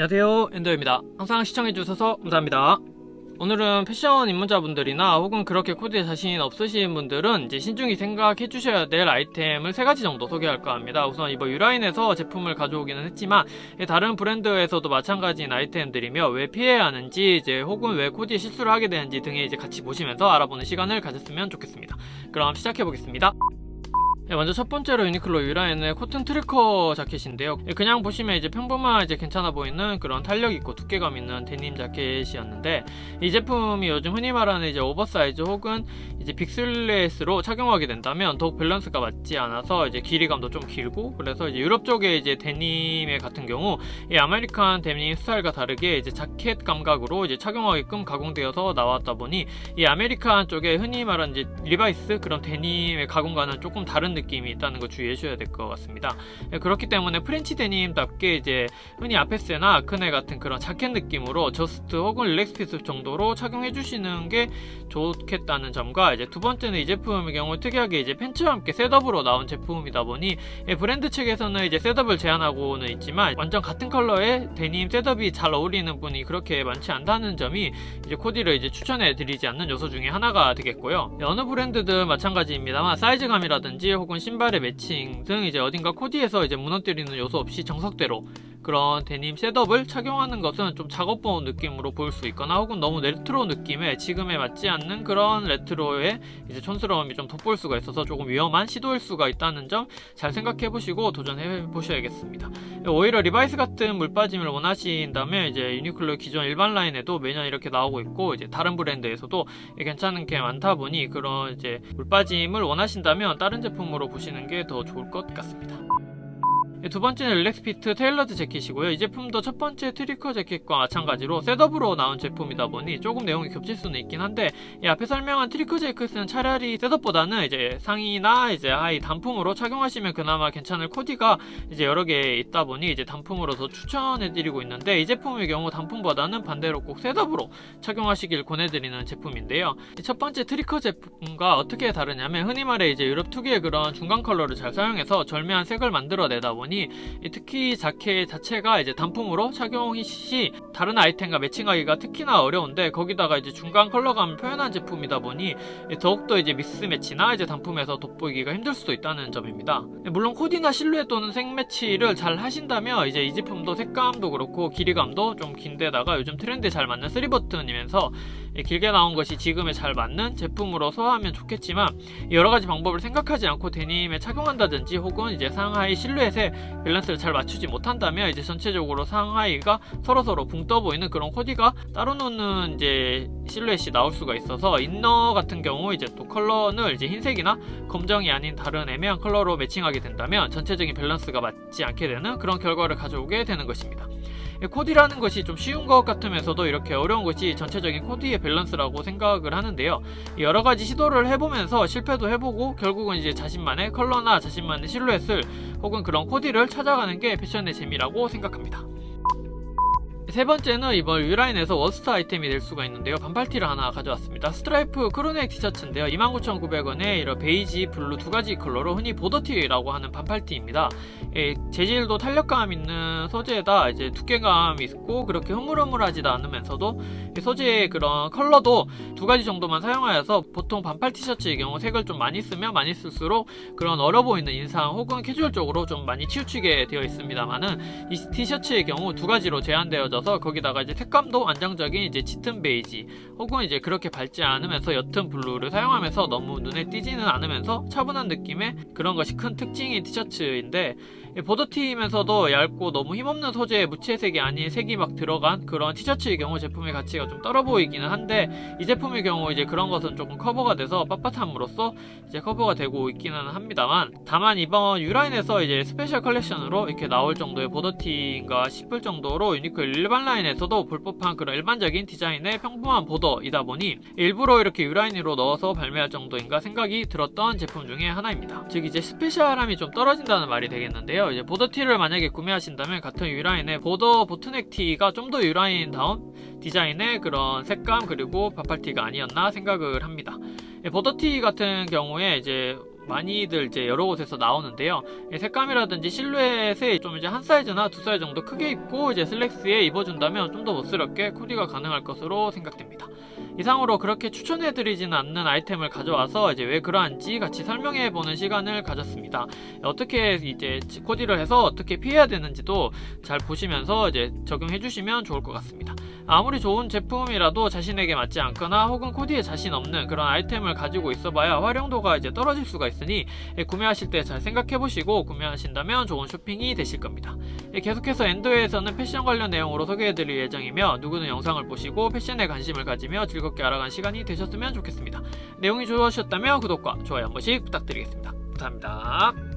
안녕하세요, 엔더입니다. 항상 시청해주셔서 감사합니다. 오늘은 패션 입문자분들이나 혹은 그렇게 코디에 자신 없으신 분들은 이제 신중히 생각해 주셔야 될 아이템을 3가지 정도 소개할까 합니다. 우선 이번 유라인에서 제품을 가져오기는 했지만 다른 브랜드에서도 마찬가지인 아이템들이며 왜 피해야 하는지 이제 혹은 왜 코디에 실수를 하게 되는지 등에 이제 같이 보시면서 알아보는 시간을 가졌으면 좋겠습니다. 그럼 시작해 보겠습니다. 먼저 첫 번째로 유니클로 유라인의 코튼 트리커 자켓인데요. 그냥 보시면 이제 평범한 괜찮아 보이는 그런 탄력 있고 두께감 있는 데님 자켓이었는데, 이 제품이 요즘 흔히 말하는 이제 오버사이즈 혹은 이제 빅슬릿으로 착용하게 된다면 더욱 밸런스가 맞지 않아서 이제 길이감도 좀 길고, 그래서 이제 유럽 쪽의 이제 데님의 같은 경우 이 아메리칸 데님 스타일과 다르게 이제 자켓 감각으로 이제 착용하게끔 가공되어서 나왔다 보니 이 아메리칸 쪽에 흔히 말하는 이제 리바이스 그런 데님의 가공과는 조금 다른 느낌이 있다는 거 주의해 주셔야 될 것 같습니다. 그렇기 때문에 프렌치 데님답게 이제 흔히 아페스나 아크네 같은 그런 자켓 느낌으로 저스트 혹은 릴렉스 피스 정도로 착용해 주시는 게 좋겠다는 점과, 이제 두 번째는 이 제품의 경우 특이하게 이제 팬츠와 함께 셋업으로 나온 제품이다 보니 브랜드 측에서는 이제 셋업을 제한하고는 있지만 완전 같은 컬러의 데님 셋업이 잘 어울리는 분이 그렇게 많지 않다는 점이 이제 코디를 이제 추천해 드리지 않는 요소 중에 하나가 되겠고요. 어느 브랜드든 마찬가지입니다만 사이즈감이라든지 혹은 신발의 매칭 등 이제 어딘가 코디에서 이제 무너뜨리는 요소 없이 정석대로 그런 데님 셋업을 착용하는 것은 좀 작업본 느낌으로 보일 수 있거나, 혹은 너무 레트로 느낌의 지금에 맞지 않는 그런 레트로의 이제 촌스러움이 좀 돋보일 수가 있어서 조금 위험한 시도일 수가 있다는 점 잘 생각해 보시고 도전해 보셔야겠습니다. 오히려 리바이스 같은 물빠짐을 원하신다면 이제 유니클로 기존 일반 라인에도 매년 이렇게 나오고 있고, 이제 다른 브랜드에서도 괜찮은 게 많다 보니 그런 이제 물빠짐을 원하신다면 다른 제품으로 보시는 게 더 좋을 것 같습니다. 두 번째는 릴렉스피트 테일러드 재킷이고요. 이 제품도 첫 번째 트리커 재킷과 마찬가지로 셋업으로 나온 제품이다 보니 조금 내용이 겹칠 수는 있긴 한데, 이 앞에 설명한 트리커 재킷은 차라리 셋업보다는 이제 상의나 이제 하의 단품으로 착용하시면 그나마 괜찮을 코디가 이제 여러 개 있다 보니 이제 단품으로 더 추천해드리고 있는데, 이 제품의 경우 단품보다는 반대로 꼭 셋업으로 착용하시길 권해드리는 제품인데요. 첫 번째 트리커 제품과 어떻게 다르냐면, 흔히 말해 이제 유럽 특유의 그런 중간 컬러를 잘 사용해서 절묘한 색을 만들어내다 보니 특히 자켓 자체가 이제 단품으로 착용 시 다른 아이템과 매칭하기가 특히나 어려운데, 거기다가 이제 중간 컬러감을 표현한 제품이다 보니 더욱더 이제 미스매치나 이제 단품에서 돋보이기가 힘들 수도 있다는 점입니다. 물론 코디나 실루엣 또는 색 매치를 잘 하신다면 이제 이 제품도 색감도 그렇고 길이감도 좀 긴데다가 요즘 트렌드에 잘 맞는 3버튼이면서 길게 나온 것이 지금에 잘 맞는 제품으로 소화하면 좋겠지만, 여러가지 방법을 생각하지 않고 데님에 착용한다든지 혹은 이제 상하이 실루엣에 밸런스를 잘 맞추지 못한다면 이제 전체적으로 상하이가 서로서로 붕 떠 보이는 그런 코디가 따로 노는 이제 실루엣이 나올 수가 있어서, 인너 같은 경우 이제 또 컬러는 이제 흰색이나 검정이 아닌 다른 애매한 컬러로 매칭하게 된다면 전체적인 밸런스가 맞지 않게 되는 그런 결과를 가져오게 되는 것입니다. 코디라는 것이 좀 쉬운 것 같으면서도 이렇게 어려운 것이 전체적인 코디의 밸런스라고 생각을 하는데요. 여러가지 시도를 해보면서 실패도 해보고 결국은 이제 자신만의 컬러나 자신만의 실루엣을 혹은 그런 코디를 찾아가는 게 패션의 재미라고 생각합니다. 세 번째는 이번 유라인에서 워스트 아이템이 될 수가 있는데요. 반팔티를 하나 가져왔습니다. 스트라이프 크루넥 티셔츠인데요. 29,900원에 이런 베이지, 블루 두 가지 컬러로 흔히 보더티라고 하는 반팔티입니다. 재질도 탄력감 있는 소재에다 이제 두께감이 있고 그렇게 흐물흐물하지도 않으면서도 소재의 그런 컬러도 두 가지 정도만 사용하여서, 보통 반팔 티셔츠의 경우 색을 좀 많이 쓰면 많이 쓸수록 그런 어려 보이는 인상 혹은 캐주얼적으로 좀 많이 치우치게 되어 있습니다만은, 이 티셔츠의 경우 두 가지로 제한되어져 거기다가 이제 색감도 안정적인 이제 짙은 베이지 혹은 이제 그렇게 밝지 않으면서 옅은 블루를 사용하면서 너무 눈에 띄지는 않으면서 차분한 느낌의 그런 것이 큰 특징인 티셔츠인데, 보더티면서도 얇고 너무 힘없는 소재의 무채색이 아닌 색이 막 들어간 그런 티셔츠의 경우 제품의 가치가 좀 떨어 보이기는 한데, 이 제품의 경우 이제 그런 것은 조금 커버가 돼서 빳빳함으로써 이제 커버가 되고 있기는 합니다만, 다만 이번 유라인에서 이제 스페셜 컬렉션으로 이렇게 나올 정도의 보더티인가 싶을 정도로 유니클 일반 라인에서도 볼 법한 그런 일반적인 디자인의 평범한 보더이다 보니 일부러 이렇게 유라인으로 넣어서 발매할 정도인가 생각이 들었던 제품 중에 하나입니다. 즉 이제 스페셜함이 좀 떨어진다는 말이 되겠는데요. 이제 보더티를 만약에 구매하신다면 같은 유라인의 보더 보트넥 티가 좀 더 유라인다운 디자인의 그런 색감 그리고 반팔티가 아니었나 생각을 합니다. 보더티 같은 경우에 이제 많이들 이제 여러 곳에서 나오는데요. 색감이라든지 실루엣에 좀 이제 한 사이즈나 두 사이즈 정도 크게 입고 이제 슬랙스에 입어준다면 좀 더 멋스럽게 코디가 가능할 것으로 생각됩니다. 이상으로 그렇게 추천해드리지는 않는 아이템을 가져와서 이제 왜 그러한지 같이 설명해보는 시간을 가졌습니다. 어떻게 이제 코디를 해서 어떻게 피해야 되는지도 잘 보시면서 이제 적용해주시면 좋을 것 같습니다. 아무리 좋은 제품이라도 자신에게 맞지 않거나 혹은 코디에 자신 없는 그런 아이템을 가지고 있어봐야 활용도가 이제 떨어질 수가 있으니 구매하실 때 잘 생각해보시고 구매하신다면 좋은 쇼핑이 되실 겁니다. 계속해서 엔더에서는 패션 관련 내용으로 소개해드릴 예정이며 누구는 영상을 보시고 패션에 관심을 가지며 즐겁게 알아간 시간이 되셨으면 좋겠습니다. 내용이 좋으셨다면 구독과 좋아요 한 번씩 부탁드리겠습니다. 감사합니다.